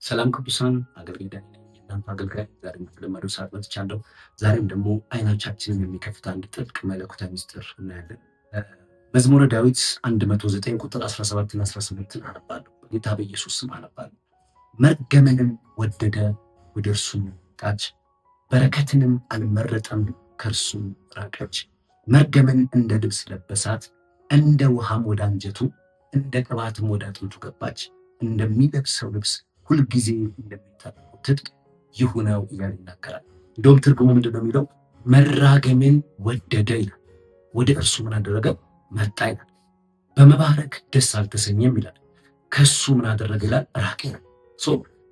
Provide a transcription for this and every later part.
ሰላም ቅዱሳን አገልጋይ ዳኒ ነኝ። የእናንተ አገልጋይ ዛሬም በተለመደው ሰዓት መጥቻለሁ። ዛሬም ደግሞ አይኖቻችንን የሚከፍት አንድ ጥልቅ መለኮታዊ ምስጢር እናያለን። መዝሙረ ዳዊት 109 ቁጥር 17 እና 18 አነባለሁ። በጌታ በኢየሱስ ስም አነባለሁ። መርገምንም ወደደ፣ ወደ እርሱም መጣች፣ በረከትንም አልመረጠም፣ ከእርሱም ራቀች። መርገምን እንደ ልብስ ለበሳት፣ እንደ ውሃም ወደ አንጀቱ፣ እንደ ቅባትም ወደ አጥንቱ ገባች። እንደሚለብሰው ልብስ ሁልጊዜ እንደሚታጠቀው ትጥቅ ይሁነው እያለ ይናገራል። እንደውም ትርጉሙ ምንድን ነው የሚለው? መራገምን ወደደ ይላል። ወደ እርሱ ምን አደረገ? መጣ ይላል። በመባረክ ደስ አልተሰኘም ይላል። ከሱ ምን አደረገ ይላል? ራቀ ይላል።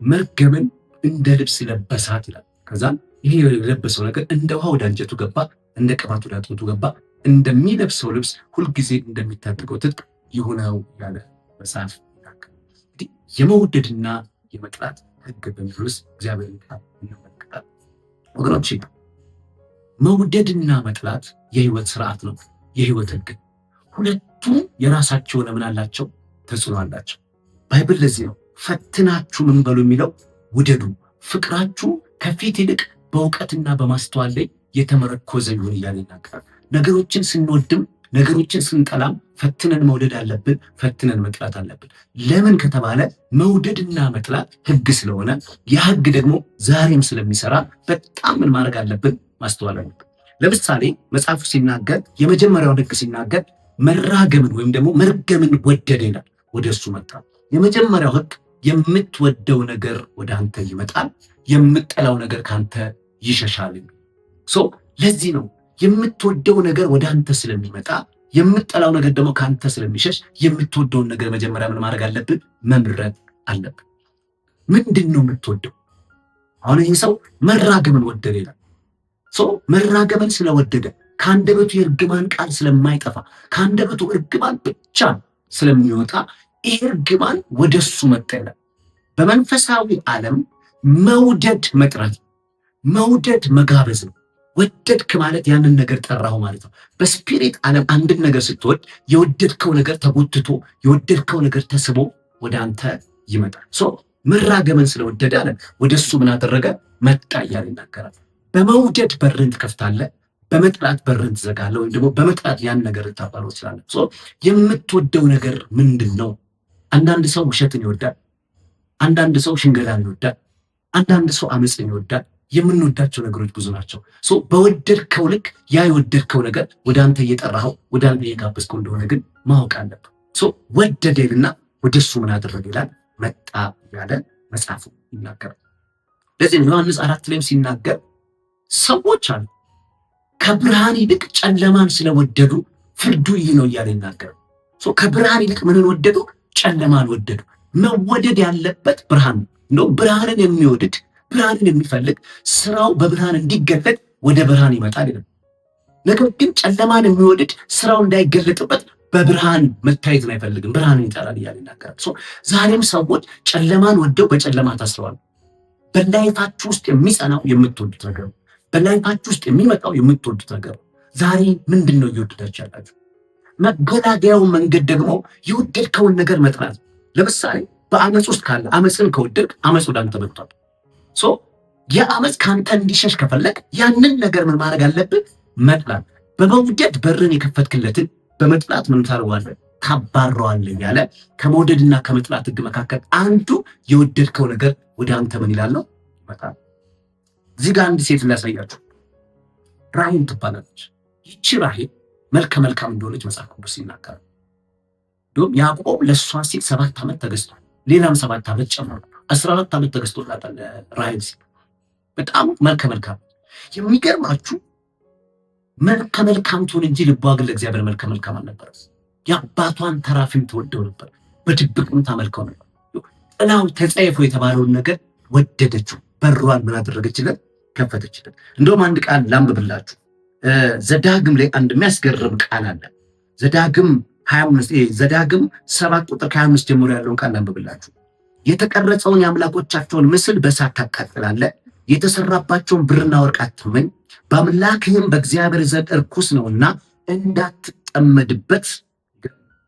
መርገምን እንደ ልብስ ለበሳት ይላል። ከዛም ይሄ የለበሰው ነገር እንደ ውሃ ወደ አንጀቱ ገባ፣ እንደ ቅባት ወደ አጥንቱ ገባ፣ እንደሚለብሰው ልብስ ሁልጊዜ እንደሚታጠቀው ትጥቅ ይሁነው ያለ መጽሐፍ ይናገራል። እንግዲህ የመውደድና የመጥላት ሕግ በሚሉስ እግዚአብሔር ቃል እንመለከታለን። ወገኖች መውደድና መጥላት የህይወት ስርዓት ነው፣ የህይወት ሕግ። ሁለቱም የራሳቸው ምን አላቸው? ተጽዕኖ አላቸው። ባይብል ለዚህ ነው ፈትናችሁ ምን በሉ የሚለው? ውደዱ፣ ፍቅራችሁ ከፊት ይልቅ በእውቀትና በማስተዋል ላይ የተመረኮዘ ይሁን እያለ ይናገራል። ነገሮችን ስንወድም ነገሮችን ስንጠላም ፈትነን መውደድ አለብን፣ ፈትነን መጥላት አለብን። ለምን ከተባለ መውደድና መጥላት ህግ ስለሆነ ያ ህግ ደግሞ ዛሬም ስለሚሰራ በጣም ምን ማድረግ አለብን? ማስተዋል አለብን። ለምሳሌ መጽሐፉ ሲናገር የመጀመሪያውን ህግ ሲናገር መራገምን ወይም ደግሞ መርገምን ወደደ ይላል። ወደ እሱ መጣ። የመጀመሪያው ህግ የምትወደው ነገር ወደ አንተ ይመጣል፣ የምትጠላው ነገር ካንተ ይሸሻል። ለዚህ ነው የምትወደው ነገር ወደ አንተ ስለሚመጣ የምትጠላው ነገር ደግሞ ካንተ ስለሚሸሽ የምትወደውን ነገር መጀመሪያ ምን ማድረግ አለብን? መምረጥ አለብን። ምንድን ነው የምትወደው? አሁን ይህ ሰው መራገምን ወደደ ይላል። መራገምን ስለወደደ ከአንደበቱ የእርግማን ቃል ስለማይጠፋ ከአንደበቱ እርግማን ብቻ ስለሚወጣ ይህ እርግማን ወደሱ መጣ ይላል። በመንፈሳዊ ዓለም መውደድ መጥራት፣ መውደድ መጋበዝ ነው። ወደድክ ማለት ያንን ነገር ጠራው ማለት ነው። በስፒሪት ዓለም አንድን ነገር ስትወድ የወደድከው ነገር ተጎትቶ የወደድከው ነገር ተስቦ ወደ አንተ ይመጣል። መራገምን ስለወደደ አለ ወደ እሱ ምን አደረገ? መጣ እያለ ይናገራል። በመውደድ በርን ትከፍታለህ፣ በመጥላት በርን ትዘጋለህ፣ ወይም ደግሞ በመጥላት ያን ነገር ልታባለው ትችላለህ። የምትወደው ነገር ምንድን ነው? አንዳንድ ሰው ውሸትን ይወዳል፣ አንዳንድ ሰው ሽንገላን ይወዳል፣ አንዳንድ ሰው አመፅን ይወዳል። የምንወዳቸው ነገሮች ብዙ ናቸው። በወደድከው ልክ ያ የወደድከው ነገር ወደ አንተ እየጠራኸው ወደ አንተ እየጋበዝከው እንደሆነ ግን ማወቅ አለብህ። ወደደ ይልና ወደ እሱ ምን አደረገ ይላል? መጣ ያለ መጽሐፉ ይናገራል። ለዚህ ነው ዮሐንስ 4 ላይም ሲናገር ሰዎች አሉ ከብርሃን ይልቅ ጨለማን ስለወደዱ ፍርዱ ይህ ነው እያለ ይናገራል። ከብርሃን ይልቅ ምንን ወደዱ? ጨለማን ወደዱ። መወደድ ያለበት ብርሃን ነው። ብርሃንን የሚወድድ ብርሃንን የሚፈልግ ስራው በብርሃን እንዲገለጥ ወደ ብርሃን ይመጣል ይላል። ነገር ግን ጨለማን የሚወድድ ስራው እንዳይገለጥበት በብርሃን መታየትን አይፈልግም፣ ብርሃንን ይጠላል እያለ ይናገራል። ዛሬም ሰዎች ጨለማን ወደው በጨለማ ታስረዋል። በላይፋችሁ ውስጥ የሚጸናው የምትወዱት ነገር ነው። በላይፋችሁ ውስጥ የሚመጣው የምትወዱት ነገር ነው። ዛሬ ምንድን ነው እየወደዳችሁ ያላችሁ? መገላገያው መንገድ ደግሞ የወደድከውን ነገር መጥራት። ለምሳሌ በአመፅ ውስጥ ካለ አመፅን ከወደድክ አመፅ ወደ አንተ መጥቷል። የአመፅ ከአንተ እንዲሸሽ ከፈለግ ያንን ነገር ምን ማድረግ አለብን? መጥላት። በመውደድ በርን የከፈትክለትን በመጥላት ምን ታደርገዋለህ? ታባረዋለህ ያለ ከመውደድና ከመጥላት ህግ መካከል አንዱ የወደድከው ነገር ወደ አንተ ምን ይላል ነው ይመጣል። እዚህ ጋር አንድ ሴት ላሳያችሁ። ራሔል ትባላለች። ይቺ ራሔል መልከ መልካም እንደሆነች መጽሐፍ ቅዱስ ይናገራል። እንደውም ያዕቆብ ለእሷ ሲል 7 ዓመት ተገዝቷል። ሌላም 7 ዓመት ጨምሮ 14 ዓመት ተገዝቶላታል ራሔል ሲል። በጣም መልከ መልካም። የሚገርማችሁ መልከ መልካም ትሆን እንጂ ልቧ ግን ለእግዚአብሔር መልከ መልካም አልነበረም። የአባቷን ተራፊም ትወደው ነበር፣ በድብቅም ታመልከው ነበር። ጥላው ተጸየፈው የተባለውን ነገር ወደደችው። በሯን ምን አደረገችለት? ከፈተችለት። እንደውም አንድ ቃል ላንብብላችሁ። ዘዳግም ላይ አንድ የሚያስገርም ቃል አለ። ዘዳግም 7 ቁጥር 25 ጀምሮ ያለውን ቃል ላንብብላችሁ። የተቀረጸውን የአምላኮቻቸውን ምስል በእሳት ታቃጥላለህ፣ የተሰራባቸውን ብርና ወርቅ አትመኝ፣ በአምላክህም በእግዚአብሔር ዘንድ እርኩስ ነውና እንዳትጠመድበት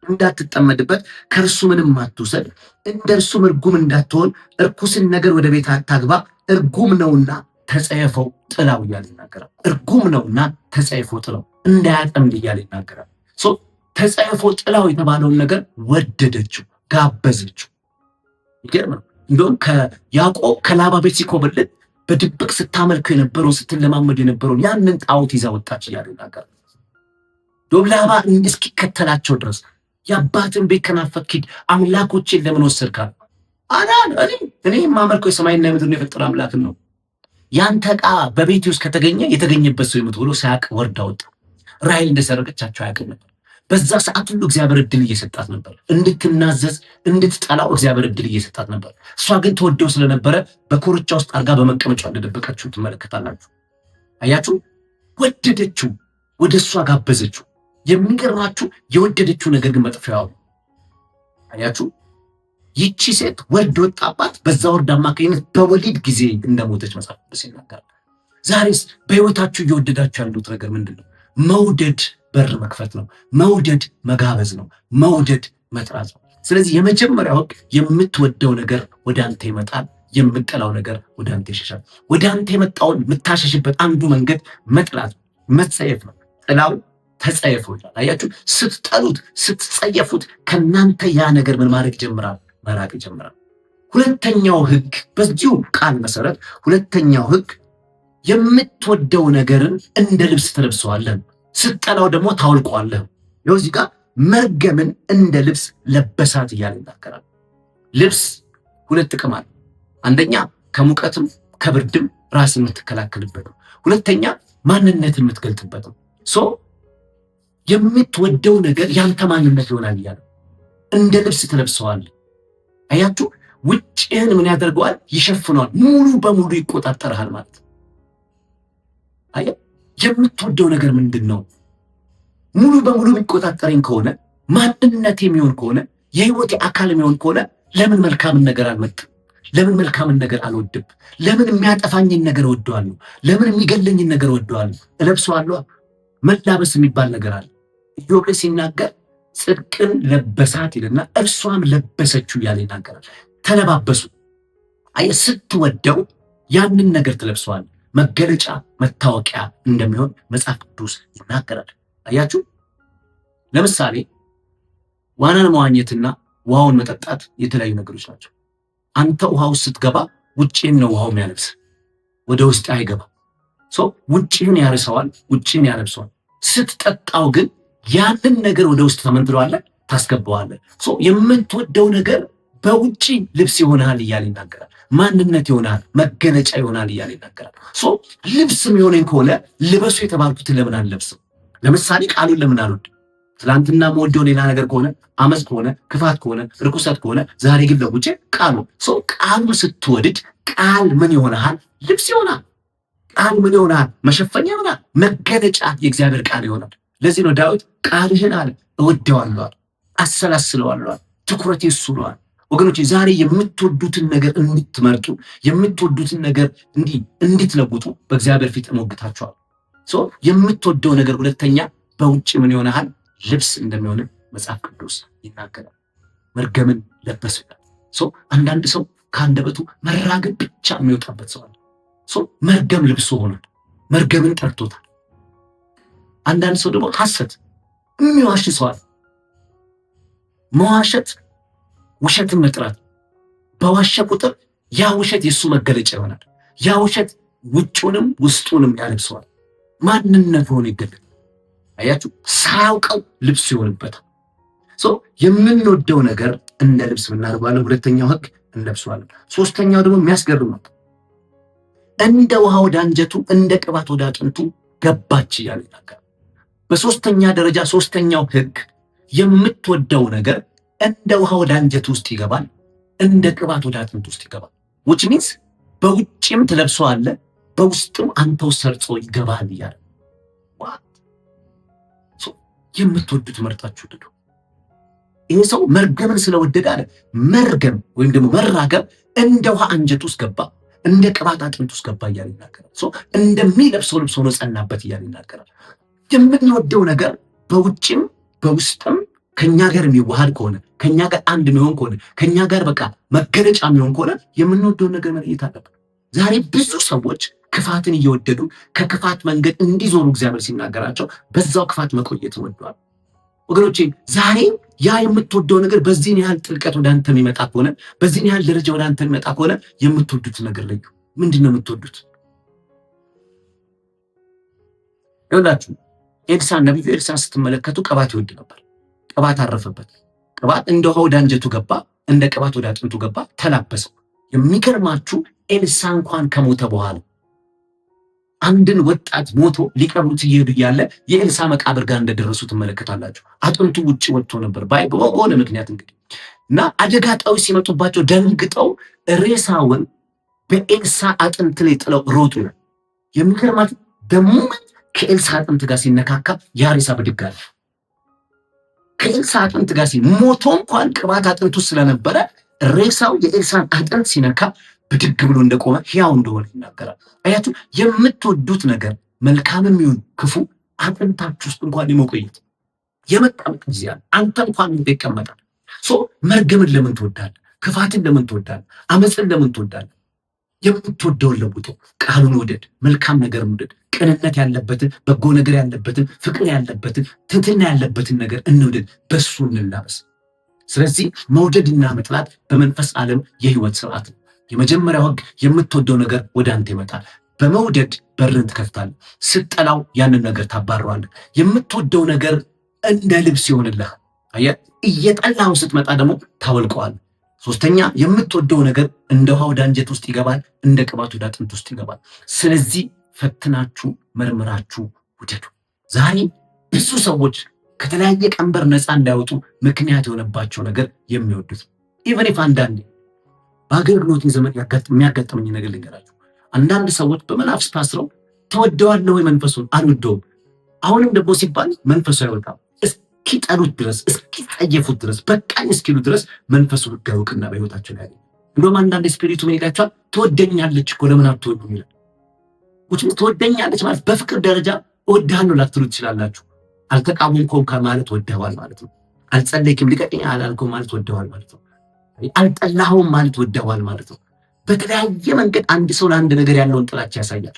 እንዳትጠመድበት ከእርሱ ምንም አትውሰድ፣ እንደ እርሱም እርጉም እንዳትሆን እርኩስን ነገር ወደ ቤት አታግባ፣ እርጉም ነውና ተጸየፈው ጥላው እያለ ይናገራል። እርጉም ነውና ተጸየፈው ጥላው፣ እንዳያጠምድ እያለ ይናገራል። ተጸየፈው ጥላው የተባለውን ነገር ወደደችው፣ ጋበዘችው። ይገርም ነው። እንደውም ከያዕቆብ ከላባ ቤት ሲኮበልል በድብቅ ስታመልከው የነበረውን ስትለማመድ የነበረውን ያንን ጣዖት ይዛ ወጣች እያለ ይናገራል። ላባ እስኪከተላቸው ድረስ የአባትን ቤት ከናፈቅ ሂድ፣ አምላኮችን ለምን ወሰድካል? እኔ የማመልከው የሰማይና የምድርን የፈጠረ አምላክን ነው። ያንተ ዕቃ በቤት ውስጥ ከተገኘ የተገኘበት ሰው ይሙት ብሎ ሳያውቅ ወርዳ ወጣ። ራሔል እንደሰረቀቻቸው አያውቅም ነበር። በዛ ሰዓት ሁሉ እግዚአብሔር እድል እየሰጣት ነበር፣ እንድትናዘዝ እንድትጠላው እግዚአብሔር እድል እየሰጣት ነበር። እሷ ግን ተወደው ስለነበረ በኮርቻ ውስጥ አርጋ በመቀመጫው እንደደበቀችው ትመለከታላችሁ። አያችሁ፣ ወደደችው፣ ወደ እሷ ጋበዘችው። የሚገርማችሁ የወደደችው ነገር ግን መጥፊያው። አያችሁ፣ ይቺ ሴት ወርድ ወጣባት። በዛ ወርድ አማካኝነት በወሊድ ጊዜ እንደሞተች መጽሐፍ ቅዱስ ይናገራል። ዛሬስ በህይወታችሁ እየወደዳችሁ ያሉት ነገር ምንድን ነው? መውደድ በር መክፈት ነው። መውደድ መጋበዝ ነው። መውደድ መጥራት ነው። ስለዚህ የመጀመሪያው ህግ የምትወደው ነገር ወደ አንተ ይመጣል፣ የምጠላው ነገር ወደ አንተ ይሸሻል። ወደ አንተ የመጣውን የምታሸሽበት አንዱ መንገድ መጥላት መጸየፍ ነው። ጥላው ተጸየፈው ይላል። አያችሁ፣ ስትጠሉት ስትጸየፉት ከናንተ ያ ነገር ምን ማድረግ ይጀምራል? መራቅ ይጀምራል። ሁለተኛው ህግ በዚሁ ቃል መሰረት ሁለተኛው ህግ የምትወደው ነገርን እንደ ልብስ ትለብሰዋለህ፣ ስትጠላው ደግሞ ታውልቀዋለህ። ይኸው እዚህ ጋር መርገምን እንደ ልብስ ለበሳት እያለ ይናገራል። ልብስ ሁለት ጥቅም አለ። አንደኛ ከሙቀትም ከብርድም ራስን የምትከላከልበት ነው። ሁለተኛ ማንነት የምትገልጥበት ነው። የምትወደው ነገር ያንተ ማንነት ይሆናል እያለ እንደ ልብስ ትለብሰዋለህ። አያችሁ፣ ውጭህን ምን ያደርገዋል? ይሸፍነዋል። ሙሉ በሙሉ ይቆጣጠርሃል ማለት ነው። አያ የምትወደው ነገር ምንድን ነው? ሙሉ በሙሉ የሚቆጣጠረኝ ከሆነ ማንነት የሚሆን ከሆነ የህይወቴ አካል የሚሆን ከሆነ ለምን መልካምን ነገር አልመጥም? ለምን መልካምን ነገር አልወድም? ለምን የሚያጠፋኝን ነገር እወደዋለሁ? ለምን የሚገለኝን ነገር እወደዋለሁ? እለብሰዋለሁ። መላበስ የሚባል ነገር አለ። ኢዮብ ሲናገር ጽድቅን ለበሳት ይልና እርሷም ለበሰችው እያለ ይናገራል። ተለባበሱ። አየህ፣ ስትወደው ያንን ነገር ትለብሰዋል። መገለጫ መታወቂያ እንደሚሆን መጽሐፍ ቅዱስ ይናገራል። አያችሁ፣ ለምሳሌ ዋናን መዋኘትና ውሃውን መጠጣት የተለያዩ ነገሮች ናቸው። አንተ ውሃ ውስጥ ስትገባ ውጭህን ነው ውሃው የሚያለብስ፣ ወደ ውስጥ አይገባም። ውጭህን ያርሰዋል፣ ውጭህን ያለብሰዋል። ስትጠጣው ግን ያንን ነገር ወደ ውስጥ ተመንትለዋለህ፣ ታስገባዋለህ። የምትወደው ነገር በውጭ ልብስ ይሆናል እያለ ይናገራል። ማንነት ይሆናል፣ መገለጫ ይሆናል እያለ ይናገራል። ልብስም የሆነኝ ከሆነ ልበሱ የተባልኩትን ለምን አልለብስም? ለምሳሌ ቃሉን ለምን አልወድም? ትላንትና መወደው ሌላ ነገር ከሆነ አመፅ ከሆነ ክፋት ከሆነ ርኩሰት ከሆነ ዛሬ ግን ለውጭ ቃሉን ስትወድድ ቃል ምን ይሆናል? ልብስ ይሆናል። ቃል ምን ይሆናል? መሸፈኛ ይሆናል። መገለጫ የእግዚአብሔር ቃል ይሆናል። ለዚህ ነው ዳዊት ቃልህን አለ እወደዋለሁ፣ አሰላስለዋለሁ፣ ትኩረቴ እሱ ነው። ወገኖች ዛሬ የምትወዱትን ነገር እንድትመርጡ የምትወዱትን ነገር እንድትለውጡ በእግዚአብሔር ፊት እሞግታችኋል። የምትወደው ነገር ሁለተኛ በውጭ ምን ይሆናል? ልብስ እንደሚሆን መጽሐፍ ቅዱስ ይናገራል። መርገምን ለበሱ ይላል። አንዳንድ ሰው ከአንደበቱ መራገም ብቻ የሚወጣበት ሰው አለ። መርገም ልብሱ ሆኗል። መርገምን ጠርቶታል። አንዳንድ ሰው ደግሞ ሐሰት የሚዋሽ ሰው አለ። መዋሸት ውሸትን መጥራት፣ በዋሸ ቁጥር ያ ውሸት የእሱ መገለጫ ይሆናል። ያ ውሸት ውጩንም ውስጡንም ያለብሰዋል። ማንነት ሆኖ ይገለጥ። አያችሁ፣ ሳያውቀው ልብሱ ይሆንበታል። የምንወደው ነገር እንደ ልብስ እናደርገዋለን። ሁለተኛው ህግ እንለብሰዋለን። ሶስተኛው ደግሞ የሚያስገርም ነው። እንደ ውሃ ወደ አንጀቱ እንደ ቅባት ወደ አጥንቱ ገባች እያለ ይናገራል። በሶስተኛ ደረጃ ሶስተኛው ህግ የምትወደው ነገር እንደ ውሃ ወደ አንጀቱ ውስጥ ይገባል፣ እንደ ቅባት ወደ አጥንቱ ውስጥ ይገባል። which means በውጭም ትለብሰዋለህ፣ በውስጥም አንተ ውስጥ ሰርጾ ይገባል እያለ የምትወዱት መርጣችሁ ውደዱ። ይሄ ሰው መርገምን ስለወደደ አለ መርገም ወይም ደግሞ መራገም እንደ ውሃ አንጀቱ ውስጥ ገባ፣ እንደ ቅባት አጥንቱ ውስጥ ገባ እያለ ይናገራል። እንደሚለብሰው ልብስ ሆኖ ጸናበት እያለ ይናገራል። የምንወደው ነገር በውጭም በውስጥም ከኛ ጋር የሚዋሃድ ከሆነ ከኛ ጋር አንድ የሚሆን ከሆነ ከኛ ጋር በቃ መገለጫ የሚሆን ከሆነ የምንወደውን ነገር መለየት አለብን። ዛሬ ብዙ ሰዎች ክፋትን እየወደዱ ከክፋት መንገድ እንዲዞሩ እግዚአብሔር ሲናገራቸው በዛው ክፋት መቆየት ወደዋል። ወገኖቼ ዛሬ ያ የምትወደው ነገር በዚህን ያህል ጥልቀት ወደ አንተ የሚመጣ ከሆነ በዚህን ያህል ደረጃ ወደ አንተ የሚመጣ ከሆነ የምትወዱት ነገር ለዩ። ምንድን ነው የምትወዱት? ይኸውላችሁ ነቢዩ ኤልሳዕ ስትመለከቱ ቅባት ይወድ ነበር። ቅባት አረፈበት። ቅባት እንደ ውሃ ወደ አንጀቱ ገባ፣ እንደ ቅባት ወደ አጥንቱ ገባ፣ ተላበሰው። የሚገርማችሁ ኤልሳዕ እንኳን ከሞተ በኋላ አንድን ወጣት ሞቶ ሊቀብሩት እየሄዱ እያለ የኤልሳዕ መቃብር ጋር እንደደረሱ ትመለከታላችሁ። አጥንቱ ውጭ ወጥቶ ነበር በሆነ ምክንያት እንግዲህ እና አደጋ ጣዮች ሲመጡባቸው ደንግጠው ሬሳውን በኤልሳዕ አጥንት ላይ ጥለው ሮጡ። የሚገርማችሁ ደግሞ ከኤልሳዕ አጥንት ጋር ሲነካካ ያ ሬሳ ብድግ አለ። ከኤልሳዕ አጥንት ጋር ሞቶ እንኳን ቅባት አጥንቱ ስለነበረ ሬሳው የኤልሳዕን አጥንት ሲነካ ብድግ ብሎ እንደቆመ ሕያው እንደሆነ ይናገራል። አያችሁ፣ የምትወዱት ነገር መልካምም ይሁን ክፉ አጥንታችሁ ውስጥ እንኳን የመቆየት የመቀመጥ ጊዜ አለ። አንተ እንኳን ይቀመጣል። መርገምን ለምን ትወዳለህ? ክፋትን ለምን ትወዳለህ? አመፅን ለምን ትወዳለህ? የምትወደውን ለውጦ ቃሉን ውደድ፣ መልካም ነገር ውደድ፣ ቅንነት ያለበትን፣ በጎ ነገር ያለበትን፣ ፍቅር ያለበትን፣ ትህትና ያለበትን ነገር እንውደድ፣ በሱ እንላበስ። ስለዚህ መውደድና መጥላት በመንፈስ ዓለም የህይወት ስርዓት ነው። የመጀመሪያው ህግ የምትወደው ነገር ወደ አንተ ይመጣል። በመውደድ በርን ትከፍታለህ። ስትጠላው ያንን ነገር ታባረዋለህ። የምትወደው ነገር እንደ ልብስ ይሆንልህ። አየህ፣ እየጠላው ስትመጣ ደግሞ ታወልቀዋለህ። ሶስተኛ የምትወደው ነገር እንደ ውሃ ወደ አንጀት ውስጥ ይገባል፣ እንደ ቅባት ወደ አጥንት ውስጥ ይገባል። ስለዚህ ፈትናችሁ መርምራችሁ ውደዱ። ዛሬ ብዙ ሰዎች ከተለያየ ቀንበር ነፃ እንዳይወጡ ምክንያት የሆነባቸው ነገር የሚወዱት ኢቨን ኢፍ አንዳንዴ በአገልግሎት ዘመን የሚያጋጥመኝ ነገር ልንገራችሁ። አንዳንድ ሰዎች በመናፍስት ታስረው ተወደዋለሁ ወይ መንፈሱን አልወደውም፣ አሁንም ደግሞ ሲባል መንፈሱ አይወጣም። እስኪጠሉት ድረስ እስኪጠየፉት ድረስ በቃኝ እስኪሉ ድረስ መንፈሱ ህጋዊ እውቅና በህይወታቸው ላይ ያገኝ። እንደውም አንዳንድ ስፒሪቱ ምን ይላቸዋል? ትወደኛለች እኮ ለምን አትወዱም ይላል። ትወደኛለች ማለት በፍቅር ደረጃ እወድሃለሁ ላትሉ ትችላላችሁ። አልተቃወምከውም ማለት ወደዋል ማለት ነው። አልጸለይክም ልቀቀኝ አላልከውም ማለት ወደዋል ማለት ነው። አልጠላኸውም ማለት ወደዋል ማለት ነው። በተለያየ መንገድ አንድ ሰው ለአንድ ነገር ያለውን ጥላቻ ያሳያል።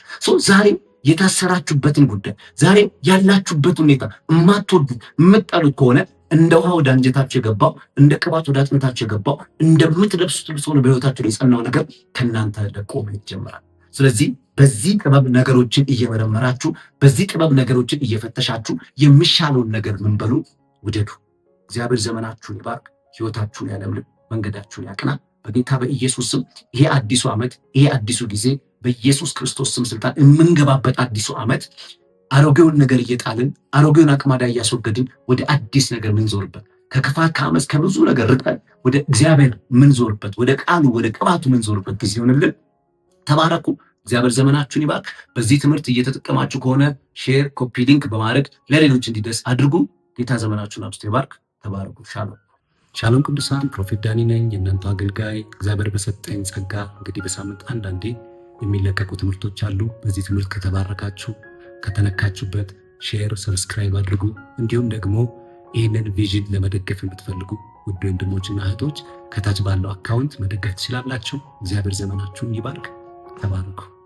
ዛሬ የታሰራችሁበትን ጉዳይ ዛሬ ያላችሁበት ሁኔታ የማትወዱት የምትጠሉት ከሆነ እንደ ውሃ ወደ አንጀታችሁ የገባው እንደ ቅባት ወደ አጥንታችሁ የገባው እንደምትለብሱት ልብስ ሆኖ በህይወታችሁ ላይ የጸናው ነገር ከእናንተ ለቆ መሄድ ይጀምራል። ስለዚህ በዚህ ጥበብ ነገሮችን እየመረመራችሁ በዚህ ጥበብ ነገሮችን እየፈተሻችሁ የሚሻለውን ነገር ምን በሉ ውደዱ። እግዚአብሔር ዘመናችሁን ይባርክ፣ ህይወታችሁን ያለምልም፣ መንገዳችሁን ያቅና። በጌታ በኢየሱስ ስም ይሄ አዲሱ ዓመት ይሄ አዲሱ ጊዜ በኢየሱስ ክርስቶስ ስም ስልጣን የምንገባበት አዲሱ ዓመት አሮጌውን ነገር እየጣልን አሮጌውን አቅማዳ እያስወገድን ወደ አዲስ ነገር ምንዞርበት ከክፋት ከአመፅ ከብዙ ነገር ርቀን ወደ እግዚአብሔር ምንዞርበት ወደ ቃሉ ወደ ቅባቱ ምንዞርበት ጊዜ ይሆንልን። ተባረኩ። እግዚአብሔር ዘመናችሁን ይባርክ። በዚህ ትምህርት እየተጠቀማችሁ ከሆነ ሼር፣ ኮፒ ሊንክ በማድረግ ለሌሎች እንዲደርስ አድርጉ። ጌታ ዘመናችሁን አብዝቶ ይባርክ። ተባረኩ። ሻሎም ሻሎም። ቅዱሳን ፕሮፌት ዳኒ ነኝ፣ የእናንተ አገልጋይ። እግዚአብሔር በሰጠኝ ጸጋ እንግዲህ በሳምንት አንዳንዴ የሚለቀቁ ትምህርቶች አሉ። በዚህ ትምህርት ከተባረካችሁ ከተነካችሁበት ሼር፣ ሰብስክራይብ አድርጉ። እንዲሁም ደግሞ ይህንን ቪዥን ለመደገፍ የምትፈልጉ ውድ ወንድሞችና እህቶች ከታች ባለው አካውንት መደገፍ ትችላላችሁ። እግዚአብሔር ዘመናችሁን ይባርክ። ተባረኩ።